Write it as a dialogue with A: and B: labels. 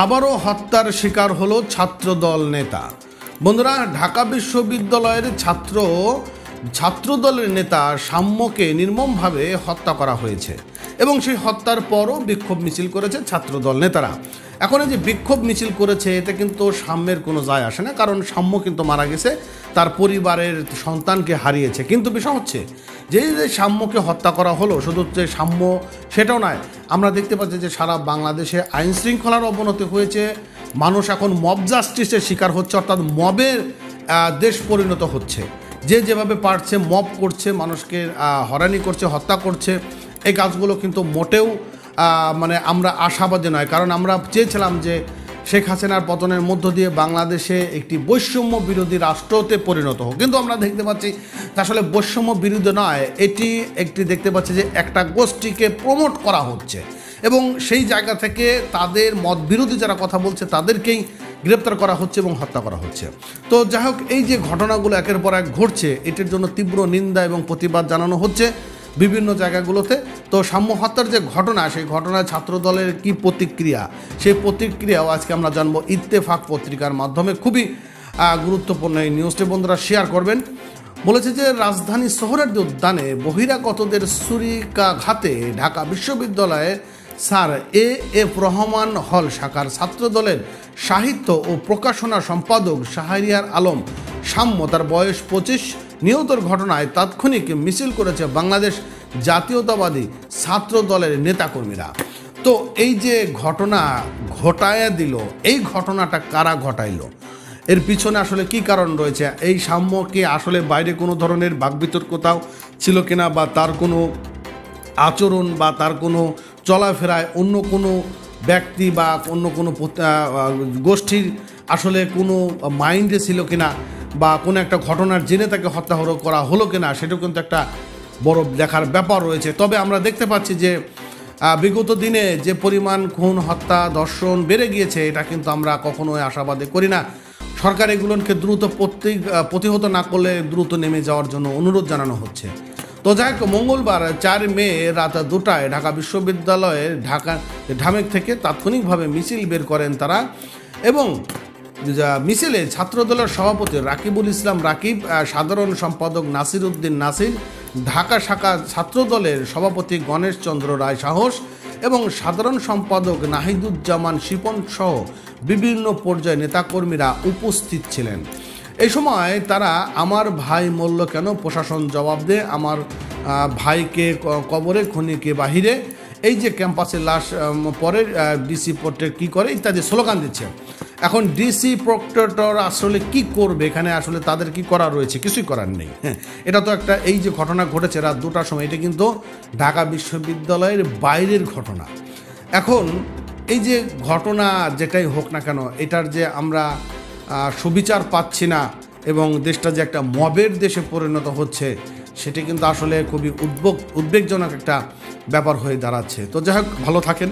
A: আবারও হত্যার শিকার হলো ছাত্রদল নেতা। বন্ধুরা, ঢাকা বিশ্ববিদ্যালয়ের ছাত্রদলের নেতা সাম্যকে নির্মমভাবে হত্যা করা হয়েছে এবং সেই হত্যার পরও বিক্ষোভ মিছিল করেছে ছাত্রদল নেতারা। এখন এই যে বিক্ষোভ মিছিল করেছে, এতে কিন্তু সাম্যের কোনো যায় আসে না, কারণ সাম্য কিন্তু মারা গেছে, তার পরিবারের সন্তানকে হারিয়েছে। কিন্তু বিষয় হচ্ছে যে সাম্যকে হত্যা করা হলো, শুধু যে সাম্য সেটাও নয়, আমরা দেখতে পাচ্ছি যে সারা বাংলাদেশে আইন শৃঙ্খলার অবনতি হয়েছে। মানুষ এখন মব জাস্টিসের শিকার হচ্ছে, অর্থাৎ মবের দেশ পরিণত হচ্ছে। যে যেভাবে পারছে মব করছে, মানুষকে হয়রানি করছে, হত্যা করছে। এই কাজগুলো কিন্তু মোটেও আমরা আশাবাদী নয়, কারণ আমরা চেয়েছিলাম যে শেখ হাসিনার পতনের মধ্য দিয়ে বাংলাদেশে একটি বৈষম্য বিরোধী রাষ্ট্রতে পরিণত হোক। কিন্তু আমরা দেখতে পাচ্ছি আসলে বৈষম্য বিরোধী নয়, এটি একটি দেখতে পাচ্ছি যে একটা গোষ্ঠীকে প্রমোট করা হচ্ছে এবং সেই জায়গা থেকে তাদের মত বিরোধী যারা কথা বলছে তাদেরকেই গ্রেপ্তার করা হচ্ছে এবং হত্যা করা হচ্ছে। তো যাই হোক, এই যে ঘটনাগুলো একের পর এক ঘটছে, এটির জন্য তীব্র নিন্দা এবং প্রতিবাদ জানানো হচ্ছে বিভিন্ন জায়গাগুলোতে। তো সাম্য হত্যার যে ঘটনা, সেই ঘটনায় ছাত্রদলের কি প্রতিক্রিয়া, সেই প্রতিক্রিয়াও আজকে আমরা জানবো ইত্তেফাক পত্রিকার মাধ্যমে। খুবই গুরুত্বপূর্ণ এই নিউজটি বন্ধুরা শেয়ার করবেন। বলেছে যে রাজধানী শহরের উদ্যানে বহিরাগতদের ছুরিকাঘাতে ঢাকা বিশ্ববিদ্যালয়ে স্যার এ.এফ. রহমান হল শাখার ছাত্রদলের সাহিত্য ও প্রকাশনা সম্পাদক শাহরিয়ার আলম সাম্য, তার বয়স 25, নিহতের ঘটনায় তাৎক্ষণিক মিছিল করেছে বাংলাদেশ জাতীয়তাবাদী ছাত্র দলের নেতাকর্মীরা। তো এই যে ঘটনা ঘটায়া দিল, এই ঘটনাটা কারা ঘটাইল, এর পিছনে আসলে কি কারণ রয়েছে? এই সাম্যকে আসলে বাইরে কোনো ধরনের বাকবিতর্কতাও ছিল কিনা, বা তার কোনো আচরণ বা তার কোনো চলাফেরায় অন্য কোনো ব্যক্তি বা অন্য কোনো গোষ্ঠীর আসলে কোনো মাইন্ডে ছিল কিনা, বা কোনো একটা ঘটনার জেনে তাকে হত্যা করা হলো কিনা, সেটাও কিন্তু একটা বড় দেখার ব্যাপার রয়েছে। তবে আমরা দেখতে পাচ্ছি যে বিগত দিনে যে পরিমাণ খুন, হত্যা, ধর্ষণ বেড়ে গিয়েছে, এটা কিন্তু আমরা কখনোই আশাবাদী করি না। সরকার এগুলোকে দ্রুত প্রতিহত না করলে দ্রুত নেমে যাওয়ার জন্য অনুরোধ জানানো হচ্ছে। তো যাই হোক, মঙ্গলবার 4 মে রাত 2টায় ঢাকা বিশ্ববিদ্যালয়ের ঢামেক থেকে তাৎক্ষণিকভাবে মিছিল বের করেন তারা, এবং মিছিলে ছাত্রদলের সভাপতি রাকিবুল ইসলাম রাকিব, সাধারণ সম্পাদক নাসির উদ্দিন নাসির, ঢাকা শাখা ছাত্রদলের সভাপতি গণেশ চন্দ্র রায় সাহস এবং সাধারণ সম্পাদক নাহিদুজ্জামান শিপন সহ বিভিন্ন পর্যায়ে নেতাকর্মীরা উপস্থিত ছিলেন। এই সময় তারা আমার ভাই মরল কেন, প্রশাসন জবাব দে, আমার ভাইকে কবরে, খুনিকে বাহিরে, এই যে ক্যাম্পাসের লাশ পরে ডিসি প্রক্টর কী করে ইত্যাদি স্লোগান দিচ্ছে। এখন ডিসি প্রক্টর আসলে কি করবে, এখানে আসলে তাদের কি করা রয়েছে? কিছুই করার নেই। হ্যাঁ, এটা তো একটা, এই যে ঘটনা ঘটেছে রাত 2টার সময়, এটা কিন্তু ঢাকা বিশ্ববিদ্যালয়ের বাইরের ঘটনা। এখন এই যে ঘটনা যেটাই হোক না কেন, এটার যে আমরা সুবিচার পাচ্ছি না এবং দেশটা যে একটা মবের দেশে পরিণত হচ্ছে, সেটি কিন্তু আসলে খুবই উদ্বেগজনক একটা ব্যাপার হয়ে দাঁড়াচ্ছে। তো যাই হোক, ভালো থাকেন।